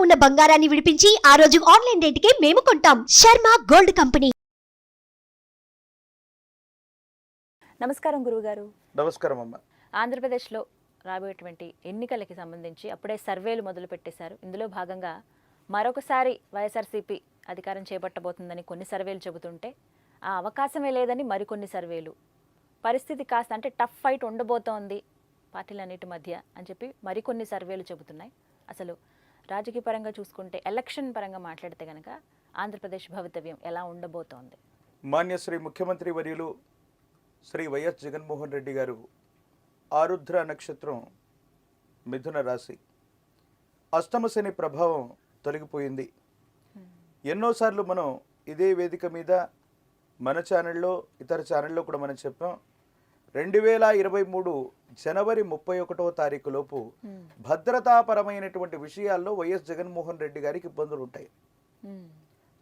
ఉన్న బంగారాన్ని విడిపించి ఆ రోజు ఆన్లైన్ రేటుకే మేము కొంటాం. Sharma gold company. నమస్కారం గురువుగారు. నమస్కారం అమ్మ. ఆంధ్రప్రదేశ్లో రాబోయేటువంటి ఎన్నికలకి సంబంధించి అప్పుడే సర్వేలు మొదలు పెట్టేశారు. ఇందులో భాగంగా మరొకసారి వైఎస్ఆర్సీపీ అధికారం చేపట్టబోతుందని కొన్ని సర్వేలు చెబుతుంటే ఆ అవకాశమే లేదని మరికొన్ని సర్వేలు, పరిస్థితి కాస్త అంటే టఫ్ ఫైట్ ఉండబోతోంది పార్టీలన్నిటి మధ్య అని చెప్పి మరికొన్ని సర్వేలు చెబుతున్నాయి. అసలు రాజకీయ పరంగా చూసుకుంటే, ఎలక్షన్ పరంగా మాట్లాడితే కనుక ఆంధ్రప్రదేశ్ భవితవ్యం ఎలా ఉండబోతోంది? మాన్య శ్రీ ముఖ్యమంత్రి వర్యులు శ్రీ వైఎస్ జగన్మోహన్ రెడ్డి గారు ఆరుద్ర నక్షత్రం, మిథున రాశి, అష్టమ శని ప్రభావం తొలగిపోయింది. ఎన్నోసార్లు మనం ఇదే వేదిక మీద మన ఛానల్లో, ఇతర ఛానల్లో కూడా మనం చెప్పాం, 2023 జనవరి 31వ తారీఖు లోపు భద్రతాపరమైనటువంటి విషయాల్లో వైఎస్ జగన్మోహన్ రెడ్డి గారికి ఇబ్బందులు ఉంటాయి.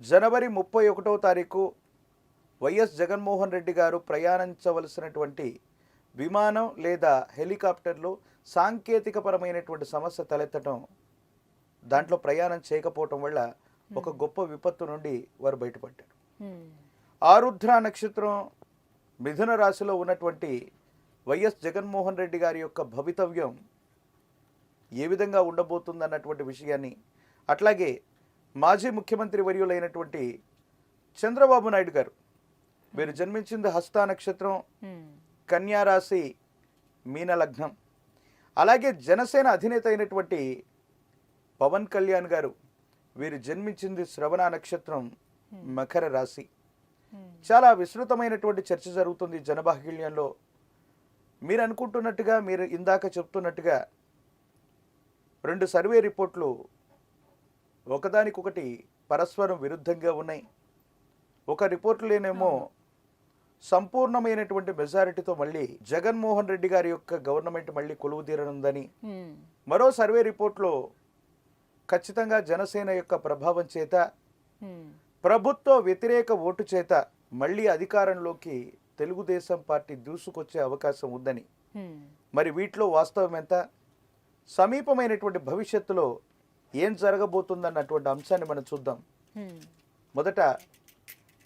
జనవరి 31వ తారీఖు వైఎస్ జగన్మోహన్ రెడ్డి గారు ప్రయాణించవలసినటువంటి విమానం లేదా హెలికాప్టర్లో సాంకేతికపరమైనటువంటి సమస్య తలెత్తడం, దాంట్లో ప్రయాణం చేయకపోవటం వల్ల ఒక గొప్ప విపత్తు నుండి వారు బయటపడ్డారు. ఆరుద్ర నక్షత్రం, మిథున రాశిలో ఉన్నటువంటి వైఎస్ జగన్మోహన్ రెడ్డి గారి యొక్క భవితవ్యం ఏ విధంగా ఉండబోతుందన్నటువంటి విషయాన్ని, అట్లాగే మాజీ ముఖ్యమంత్రి వర్యులైనటువంటి చంద్రబాబు నాయుడు గారు, వీరు జన్మించింది హస్త నక్షత్రం, కన్యా రాశి, మీన లగ్నం. అలాగే జనసేన అధినేత అయినటువంటి పవన్ కళ్యాణ్ గారు, వీరు జన్మించింది శ్రవణ నక్షత్రం, మకర రాశి. చాలా విస్తృతమైనటువంటి చర్చ జరుగుతుంది జనబాహుళ్యంలో. మీరు అనుకుంటున్నట్టుగా, మీరు ఇందాక చెప్తున్నట్టుగా 2 సర్వే రిపోర్ట్లు ఒకదానికొకటి పరస్పరం విరుద్ధంగా ఉన్నాయి. ఒక రిపోర్టులేనేమో సంపూర్ణమైనటువంటి మెజారిటీతో మళ్ళీ జగన్మోహన్ రెడ్డి గారి యొక్క గవర్నమెంట్ మళ్ళీ కొలువు తీరనుందని, మరో సర్వే రిపోర్ట్లో ఖచ్చితంగా జనసేన యొక్క ప్రభావం చేత, ప్రభుత్వ వ్యతిరేక ఓటు చేత మళ్ళీ అధికారంలోకి తెలుగుదేశం పార్టీ దూసుకొచ్చే అవకాశం ఉందని. మరి వీటిలో వాస్తవం ఎంత, సమీపమైనటువంటి భవిష్యత్తులో ఏం జరగబోతుందన్నటువంటి అంశాన్ని మనం చూద్దాం. మొదట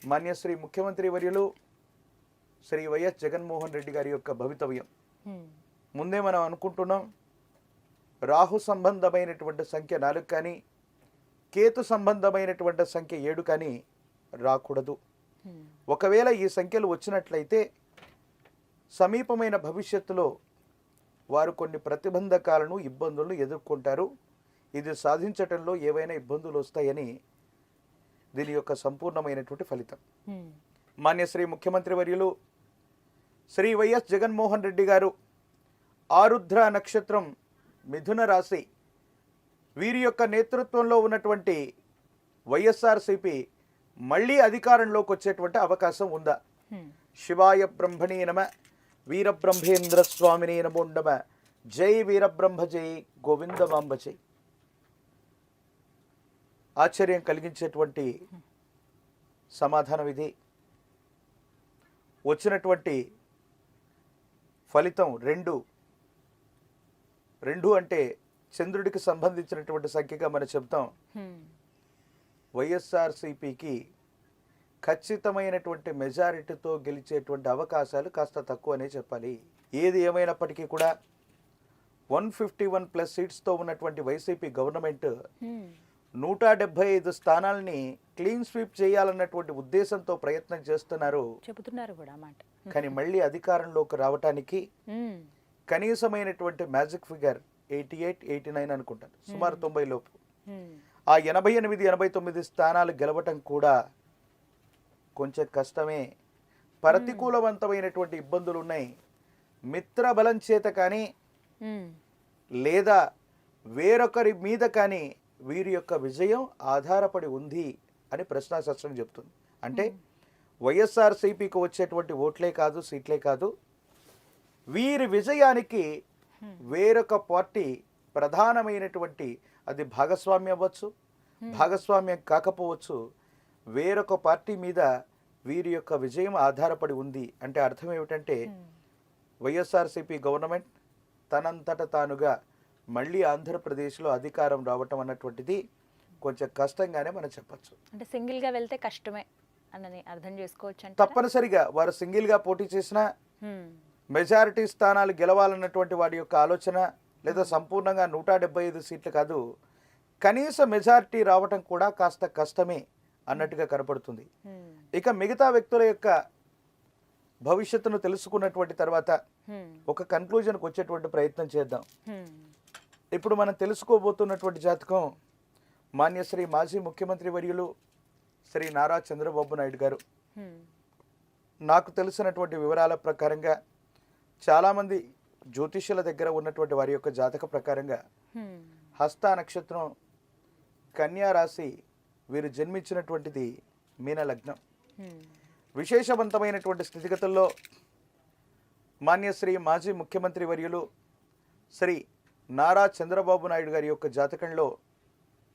మాన్యశ్రీ ముఖ్యమంత్రి వర్యులు శ్రీ వైఎస్ జగన్మోహన్ రెడ్డి గారి యొక్క భవితవ్యం. ముందే మనం అనుకుంటున్నాం, రాహు సంబంధమైనటువంటి సంఖ్య 4 కానీ, కేతు సంబంధమైనటువంటి సంఖ్య 7 కానీ రాకూడదు. ఒకవేళ ఈ సంఖ్యలు వచ్చినట్లయితే సమీపమైన భవిష్యత్తులో వారు కొన్ని ప్రతిబంధకాలను, ఇబ్బందులను ఎదుర్కొంటారు. ఇది సాధించటంలో ఏవైనా ఇబ్బందులు వస్తాయని దీని యొక్క సంపూర్ణమైనటువంటి ఫలితం. మాన్యశ్రీ ముఖ్యమంత్రి వర్యులు శ్రీ వైఎస్ జగన్మోహన్ రెడ్డి గారు ఆరుద్ర నక్షత్రం, మిథున రాశి, వీరి యొక్క నేతృత్వంలో ఉన్నటువంటి వైఎస్ఆర్సీపీ మళ్ళీ అధికారంలోకి వచ్చేటువంటి అవకాశం ఉందా? శివాయ బ్రహ్మణే నమ, వీరబ్రహ్మేంద్ర స్వామినే నమో నమ, జై వీరబ్రహ్మ జై, గోవిందమాంబ జై. ఆశ్చర్యం కలిగించేటువంటి సమాధానం ఇది. వచ్చినటువంటి ఫలితం 2 అంటే చంద్రుడికి సంబంధించినటువంటి సంఖ్యగా మనం చెప్తాం. వైఎస్ఆర్సీపీకి ఖచ్చితమైనటువంటి మెజారిటీతో గెలిచేటువంటి అవకాశాలు కాస్త తక్కువనే చెప్పాలి. ఏది ఏమైనప్పటికీ కూడా 151+ సీట్స్తో ఉన్నటువంటి వైసీపీ గవర్నమెంట్ 175 స్థానాలని క్లీన్ స్వీప్ చేయాలన్నటువంటి ఉద్దేశంతో ప్రయత్నం చేస్తున్నారు, చెబుతున్నారు కూడా మాట. కానీ మళ్ళీ అధికారంలోకి రావటానికి కనీసమైనటువంటి మ్యాజిక్ ఫిగర్ 88, 89 అనుకుంటాను, సుమారు 90 లోపు. ఆ 88, 89 స్థానాలు గెలవటం కూడా కొంచెం కష్టమే. ప్రతికూలవంతమైనటువంటి ఇబ్బందులు ఉన్నాయి. మిత్ర బలం చేత కానీ, లేదా వేరొకరి మీద కానీ వీరి యొక్క విజయం ఆధారపడి ఉంది అని ప్రశ్నాశాస్త్రం చెప్తుంది. అంటే వైఎస్ఆర్సీపీకి వచ్చేటువంటి ఓట్లే కాదు, సీట్లే కాదు, వీరి విజయానికి వేరొక పార్టీ ప్రధానమైనటువంటి, అది భాగస్వామ్యం అవ్వచ్చు, భాగస్వామ్యం కాకపోవచ్చు, వేరొక పార్టీ మీద వీరి యొక్క విజయం ఆధారపడి ఉంది. అంటే అర్థం ఏమిటంటే వైఎస్ఆర్సీపీ గవర్నమెంట్ తనంతట తానుగా మళ్ళీ ఆంధ్రప్రదేశ్లో అధికారం రావటం అన్నటువంటిది కొంచెం కష్టంగానే మనం చెప్పచ్చు. అంటే సింగిల్గా వెళ్తే కష్టమే అని అర్థం చేసుకోవచ్చు అంటే తప్పనిసరిగా వారు సింగిల్గా పోటీ చేసినా మెజారిటీ స్థానాలు గెలవాలన్నటువంటి వాడి యొక్క ఆలోచన, లేదా సంపూర్ణంగా 175 సీట్లు కాదు, కనీస మెజారిటీ రావటం కూడా కాస్త కష్టమే అన్నట్టుగా కనపడుతుంది. ఇక మిగతా వ్యక్తుల యొక్క భవిష్యత్తును తెలుసుకున్నటువంటి తర్వాత ఒక కన్క్లూజన్కి వచ్చేటువంటి ప్రయత్నం చేద్దాం. ఇప్పుడు మనం తెలుసుకోబోతున్నటువంటి జాతకం మాన్యశ్రీ మాజీ ముఖ్యమంత్రి వర్యులు శ్రీ నారా చంద్రబాబు నాయుడు గారు. నాకు తెలిసినటువంటి వివరాల ప్రకారంగా చాలామంది జ్యోతిష్యుల దగ్గర ఉన్నటువంటి వారి యొక్క జాతక ప్రకారంగా హస్త నక్షత్రం, కన్యా రాశి, వీరు జన్మించినటువంటిది మీన లగ్నం. విశేషవంతమైనటువంటి స్థితిగతుల్లో మాన్యశ్రీ మాజీ ముఖ్యమంత్రి వర్యులు శ్రీ నారా చంద్రబాబు నాయుడు గారి యొక్క జాతకంలో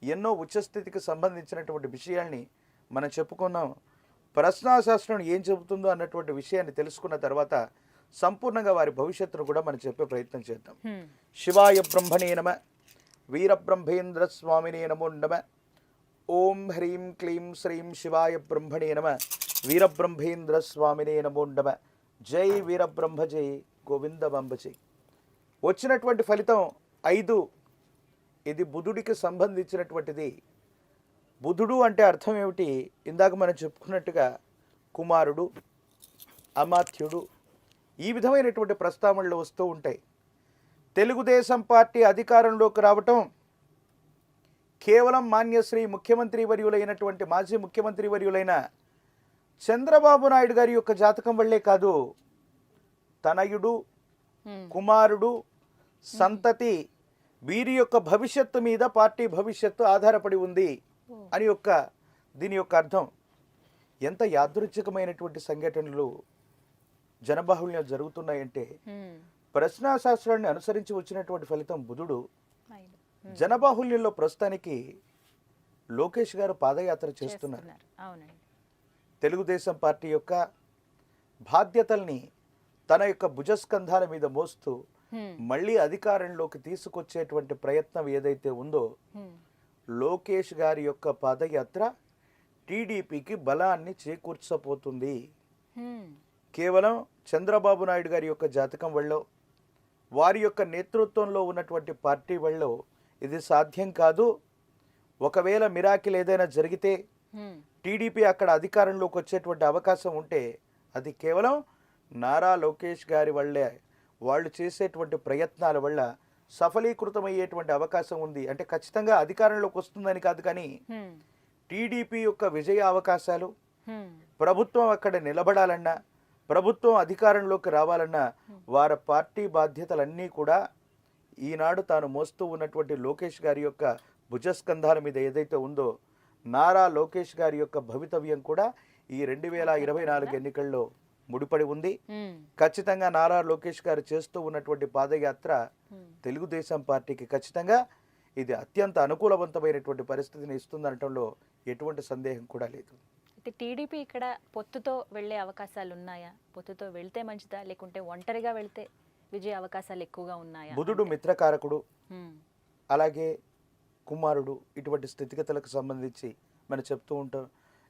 ఎన్నో ఉచ్చస్థితికి సంబంధించినటువంటి విషయాల్ని మనం చెప్పుకున్నాం. ప్రశ్నాశాస్త్రం ఏం చెబుతుందో అన్నటువంటి విషయాన్ని తెలుసుకున్న తర్వాత సంపూర్ణంగా వారి భవిష్యత్తును కూడా మనం చెప్పే ప్రయత్నం చేద్దాం. శివాయ బ్రహ్మణే నమ, వీరబ్రహ్మేంద్ర స్వామినే నమో నమ. ఓం హ్రీం క్లీం శ్రీం శివాయ బ్రహ్మణే నమ, వీరబ్రహ్మేంద్ర స్వామినే నమో నమ. జై వీరబ్రహ్మ జై గోవిందబంబ జై. వచ్చినటువంటి ఫలితం 5. ఇది బుధుడికి సంబంధించినటువంటిది. బుధుడు అంటే అర్థం ఏమిటి? ఇందాక మనం చెప్పుకున్నట్టుగా కుమారుడు, అమాత్యుడు, ఈ విధమైనటువంటి ప్రస్తావనలు వస్తూ ఉంటాయి. తెలుగుదేశం పార్టీ అధికారంలోకి రావటం కేవలం మాన్యశ్రీ ముఖ్యమంత్రి వర్యులైనటువంటి మాజీ ముఖ్యమంత్రి వర్యులైన చంద్రబాబు నాయుడు గారి యొక్క జాతకం వల్లే కాదు, తనయుడు, కుమారుడు, సంతతి, వీరి యొక్క భవిష్యత్తు మీద పార్టీ భవిష్యత్తు ఆధారపడి ఉంది అని దీని యొక్క అర్థం. ఎంత యాదృచ్ఛికమైనటువంటి సంఘటనలు జనబాహుళ్యం జరుగుతున్నాయంటే ప్రశ్నాశాస్త్రాన్ని అనుసరించి వచ్చినటువంటి ఫలితం బుధుడు. జనబాహుళ్యంలో ప్రస్తుతానికి లోకేష్ గారు పాదయాత్ర చేస్తున్నారు. తెలుగుదేశం పార్టీ యొక్క బాధ్యతల్ని తన యొక్క భుజస్కంధాల మీద మోస్తూ మళ్ళీ అధికారంలోకి తీసుకొచ్చేటువంటి ప్రయత్నం ఏదైతే ఉందో, లోకేష్ గారి యొక్క పాదయాత్ర టీడీపీకి బలాన్ని చేకూర్చబోతుంది. కేవలం చంద్రబాబు నాయుడు గారి యొక్క జాతకం వల్ల, వారి యొక్క నేతృత్వంలో ఉన్నటువంటి పార్టీ వల్ల ఇది సాధ్యం కాదు. ఒకవేళ మిరాకిల్ ఏదైనా జరిగితే టీడీపీ అక్కడ అధికారంలోకి వచ్చేటువంటి అవకాశం ఉంటే అది కేవలం నారా లోకేష్ గారి వల్లే, వాళ్ళు చేసేటువంటి ప్రయత్నాల వల్ల సఫలీకృతమయ్యేటువంటి అవకాశం ఉంది. అంటే ఖచ్చితంగా అధికారంలోకి వస్తుందని కాదు, కానీ టీడీపీ యొక్క విజయ అవకాశాలు, ప్రభుత్వం అక్కడ నిలబడాలన్నా, ప్రభుత్వం అధికారంలోకి రావాలన్నా వారి పార్టీ బాధ్యతలన్నీ కూడా ఈనాడు తాను మోస్తూ ఉన్నటువంటి లోకేష్ గారి యొక్క భుజస్కంధాల మీద ఏదైతే ఉందో, నారా లోకేష్ గారి యొక్క భవితవ్యం కూడా ఈ 2024 ఎన్నికల్లో ముడిపడి ఉంది. ఖచ్చితంగా నారా లోకేష్ గారు చేస్తూ ఉన్నటువంటి పాదయాత్ర తెలుగుదేశం పార్టీకి ఖచ్చితంగా ఇది అత్యంత అనుకూలవంతమైనటువంటి పరిస్థితిని ఇస్తుందనటంలో ఎటువంటి సందేహం కూడా లేదు. టీడీపీ ఇక్కడ పొత్తుతో వెళ్లే అవకాశాలు ఉన్నాయా? పొత్తుతో వెళ్తే మంచిదా, లేకుంటే ఒంటరిగా వెళ్తే విజయ అవకాశాలు ఎక్కువగా ఉన్నాయా? బుధుడు మిత్రకారకుడు, అలాగే కుమారుడు, ఇటువంటి స్థితిగతులకు సంబంధించి మనం చెప్తూ ఉంటాం.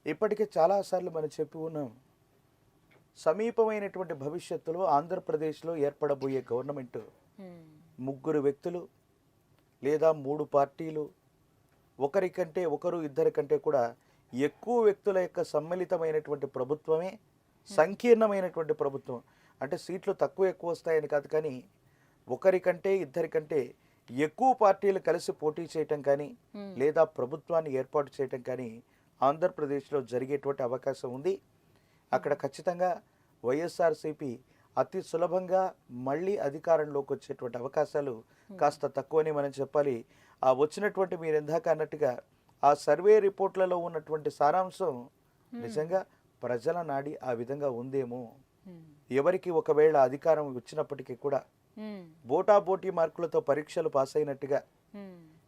ఇప్పటికే చాలాసార్లు మనం చెప్పి ఉన్నాం, సమీపమైనటువంటి భవిష్యత్తులో ఆంధ్రప్రదేశ్లో ఏర్పడబోయే గవర్నమెంట్ 3 వ్యక్తులు లేదా 3 పార్టీలు, ఒకరికంటే ఒకరు, ఇద్దరి కంటే కూడా ఎక్కువ వ్యక్తుల యొక్క సమ్మిళితమైనటువంటి ప్రభుత్వమే సంకీర్ణమైనటువంటి ప్రభుత్వం. అంటే సీట్లు తక్కువ ఎక్కువ వస్తాయని కాదు, కానీ ఒకరికంటే ఇద్దరికంటే ఎక్కువ పార్టీలు కలిసి పోటీ చేయటం కానీ లేదా ప్రభుత్వాన్ని ఏర్పాటు చేయటం కానీ ఆంధ్రప్రదేశ్లో జరిగేటువంటి అవకాశం ఉంది. అక్కడ ఖచ్చితంగా వైఎస్ఆర్సీపీ అతి సులభంగా మళ్ళీ అధికారంలోకి వచ్చేటువంటి అవకాశాలు కాస్త తక్కువని మనం చెప్పాలి. ఆ వచ్చినటువంటి మీరు ఇందాక అన్నట్టుగా ఆ సర్వే రిపోర్ట్లలో ఉన్నటువంటి సారాంశం నిజంగా ప్రజల నాడి ఆ విధంగా ఉందేమో. ఎవరికి ఒకవేళ అధికారం వచ్చినప్పటికీ కూడా బోటాబోటీ మార్కులతో పరీక్షలు పాస్ అయినట్టుగా,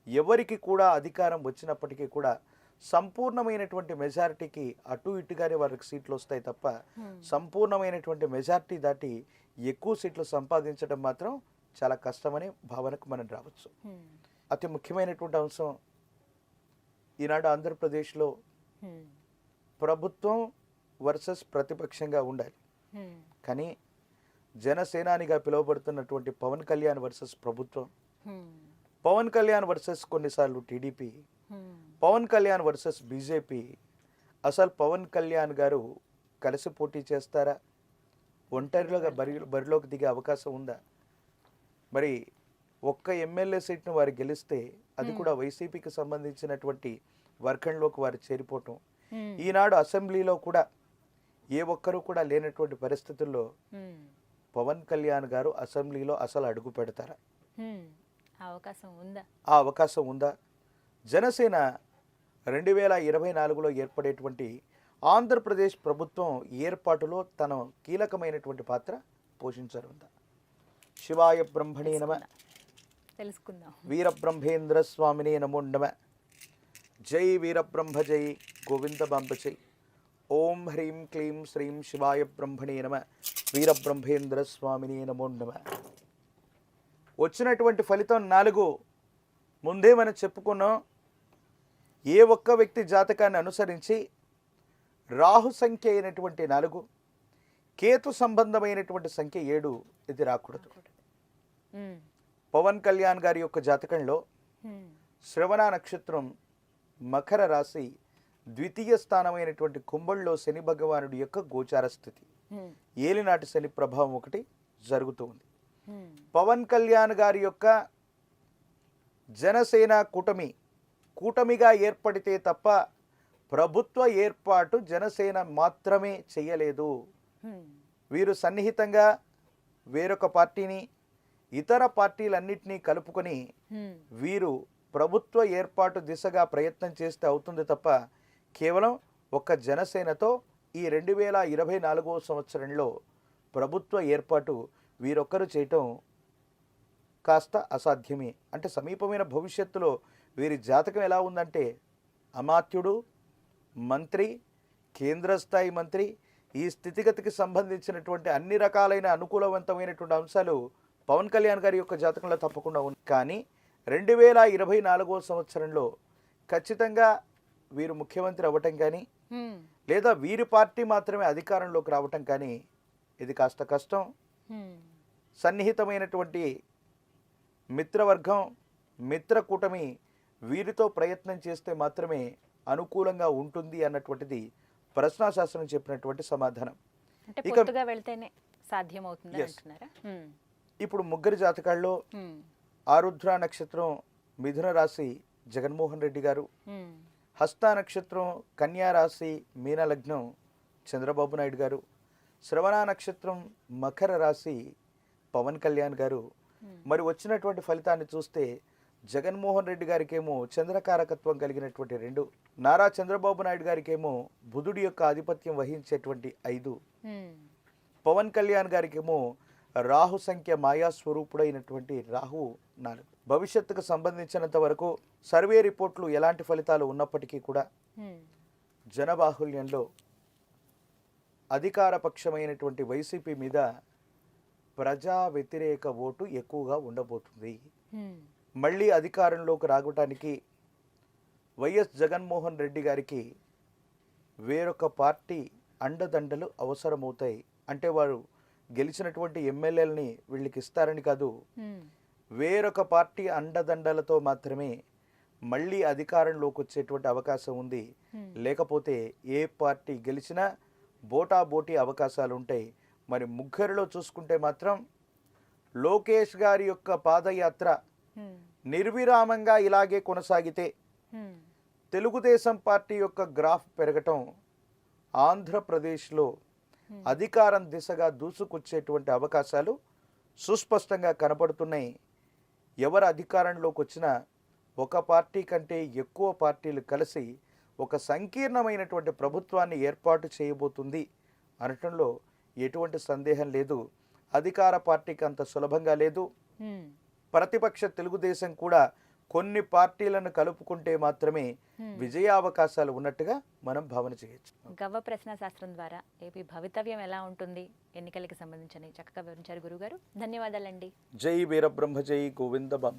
ఎవరికి కూడా అధికారం వచ్చినప్పటికీ కూడా సంపూర్ణమైనటువంటి మెజారిటీకి అటు ఇటుగానే వారికి సీట్లు వస్తాయి తప్ప సంపూర్ణమైనటువంటి మెజారిటీ దాటి ఎక్కువ సీట్లు సంపాదించడం మాత్రం చాలా కష్టమనే భావనకు మనం రావచ్చు. అతి ముఖ్యమైనటువంటి అంశం, ఈనాడు ఆంధ్రప్రదేశ్లో ప్రభుత్వం వర్సెస్ ప్రతిపక్షంగా ఉండాలి. కానీ జనసేనానిగా పిలువబడుతున్నటువంటి పవన్ కళ్యాణ్ వర్సెస్ ప్రభుత్వం, పవన్ కళ్యాణ్ వర్సెస్ కొన్నిసార్లు TDP, Pawan Kalyan versus BJP. అసలు పవన్ కళ్యాణ్ గారు కలిసి పోటీ చేస్తారా? ఒంటరిలోగా బరిలోకి దిగే అవకాశం ఉందా? మరి ఒక్క ఎమ్మెల్యే సీట్ను వారు గెలిస్తే అది కూడా వైసీపీకి సంబంధించినటువంటి వర్గంలోకి వారు చేరిపోవటం. ఈనాడు అసెంబ్లీలో కూడా ఏ ఒక్కరూ కూడా లేనటువంటి పరిస్థితుల్లో పవన్ కళ్యాణ్ గారు అసెంబ్లీలో అసలు అడుగు పెడతారా? ఆ అవకాశం ఉందా? జనసేన 2024లో ఏర్పడేటువంటి ఆంధ్రప్రదేశ్ ప్రభుత్వం ఏర్పాటులో తన కీలకమైనటువంటి పాత్ర పోషించనుందా? శివాయ బ్రహ్మణే నమః, తెలుసుకుందాం. వీరబ్రహ్మేంద్ర స్వామినే నమో నమః. జై వీరబ్రహ్మ జై గోవింద బాంబ జై. ఓం హ్రీం క్లీం శ్రీం శివాయ బ్రహ్మణే నమః, వీరబ్రహ్మేంద్ర స్వామినే నమో నమః. వచ్చినటువంటి ఫలితం 4. ముందే మనం చెప్పుకున్నాం, ఏ ఒక్క వ్యక్తి జాతకాన్ని అనుసరించి రాహు సంఖ్య అయినటువంటి 4, కేతు సంబంధమైనటువంటి సంఖ్య 7 ఇది రాకూడదు. పవన్ కళ్యాణ్ గారి యొక్క జాతకంలో శ్రవణ నక్షత్రం, మకర రాశి, ద్వితీయ స్థానమైనటువంటి కుంభంలో శని భగవానుడి యొక్క గోచార స్థితి, ఏలినాటి శని ప్రభావం ఒకటి జరుగుతూ ఉంది. పవన్ కళ్యాణ్ గారి యొక్క జనసేన కూటమిగా ఏర్పడితే తప్ప ప్రభుత్వ ఏర్పాటు జనసేన మాత్రమే చేయలేదు. వీరు సన్నిహితంగా వేరొక పార్టీని, ఇతర పార్టీలన్నింటినీ కలుపుకొని వీరు ప్రభుత్వ ఏర్పాటు దిశగా ప్రయత్నం చేస్తే అవుతుంది తప్ప కేవలం ఒక్క జనసేనతో ఈ 2024వ సంవత్సరంలో ప్రభుత్వ ఏర్పాటు వీరొక్కరు చేయటం కాస్త అసాధ్యమే. అంటే సమీపమైన భవిష్యత్తులో వీరి జాతకం ఎలా ఉందంటే అమాత్యుడు, మంత్రి, కేంద్ర స్థాయి మంత్రి, ఈ స్థితిగతికి సంబంధించినటువంటి అన్ని రకాలైన అనుకూలవంతమైనటువంటి అంశాలు పవన్ కళ్యాణ్ గారి యొక్క జాతకంలో తప్పకుండా ఉంది. కానీ 2024వ సంవత్సరంలో ఖచ్చితంగా వీరు ముఖ్యమంత్రి అవ్వటం కానీ లేదా వీరి పార్టీ మాత్రమే అధికారంలోకి రావటం కానీ ఇది కాస్త కష్టం. సన్నిహితమైనటువంటి మిత్రవర్గం, మిత్ర కూటమి వీరితో ప్రయత్నం చేస్తే మాత్రమే అనుకూలంగా ఉంటుంది అన్నటువంటిది ప్రశ్నాశాస్త్రం చెప్పినటువంటి సమాధానం. ఇప్పుడు ముగ్గురు జాతకాల్లో ఆరుద్ర నక్షత్రం మిథున రాశి జగన్మోహన్ రెడ్డి గారు, హస్త నక్షత్రం కన్యా రాశి మీన లగ్నం చంద్రబాబు నాయుడు గారు, శ్రవణ నక్షత్రం మకర రాశి పవన్ కళ్యాణ్ గారు. మరి వచ్చినటువంటి ఫలితాన్ని చూస్తే జగన్మోహన్ రెడ్డి గారికేమో చంద్రకారకత్వం కలిగినటువంటి 2, నారా చంద్రబాబు నాయుడు గారికేమో బుధుడి యొక్క ఆధిపత్యం వహించేటువంటి 5, పవన్ కళ్యాణ్ గారికేమో రాహు సంఖ్య మాయా స్వరూపుడైనటువంటి రాహు 4. భవిష్యత్తుకు సంబంధించినంత వరకు సర్వే రిపోర్ట్లు ఎలాంటి ఫలితాలు ఉన్నప్పటికీ కూడా జనబాహుల్యంలో అధికార పక్షమైనటువంటి వైసీపీ మీద ప్రజా వ్యతిరేక ఓటు ఎక్కువగా ఉండబోతుంది. మళ్ళీ అధికారంలోకి రావటానికి వైఎస్ జగన్మోహన్ రెడ్డి గారికి వేరొక పార్టీ అండదండలు అవసరమవుతాయి. అంటే వారు గెలిచినటువంటి ఎమ్మెల్యేలని వీళ్ళకి ఇస్తారని కాదు, వేరొక పార్టీ అండదండలతో మాత్రమే మళ్ళీ అధికారంలోకి వచ్చేటువంటి అవకాశం ఉంది. లేకపోతే ఏ పార్టీ గెలిచినా బోటాబోటీ అవకాశాలు ఉంటాయి. మరి ముగ్గురిలో చూసుకుంటే మాత్రం లోకేష్ గారి యొక్క పాదయాత్ర నిర్విరామంగా ఇలాగే కొనసాగితే తెలుగుదేశం పార్టీ యొక్క గ్రాఫ్ పెరగటం ఆంధ్రప్రదేశ్లో అధికారం దిశగా దూసుకొచ్చేటువంటి అవకాశాలు సుస్పష్టంగా కనపడుతున్నాయి. ఎవరు అధికారంలోకి వచ్చినా ఒక పార్టీ కంటే ఎక్కువ పార్టీలు కలిసి ఒక సంకీర్ణమైనటువంటి ప్రభుత్వాన్ని ఏర్పాటు చేయబోతుంది అనటంలో ఎటువంటి సందేహం లేదు. అధికార పార్టీకి అంత సులభంగా లేదు. ప్రతిపక్ష తెలుగుదేశం కూడా కొన్ని పార్టీలను కలుపుకుంటే మాత్రమే విజయావకాశాలు ఉన్నట్టుగా మనం భావన చేయొచ్చు. గవ్వ ప్రశ్న శాస్త్రం ద్వారా ఏపీ భవితవ్యం ఎలా ఉంటుంది ఎన్నికలకి సంబంధించి చక్కగా వివరించారు గురుగారు. ధన్యవాదాలండి. జై వీరబ్రహ్మ జై గోవింద బాబు.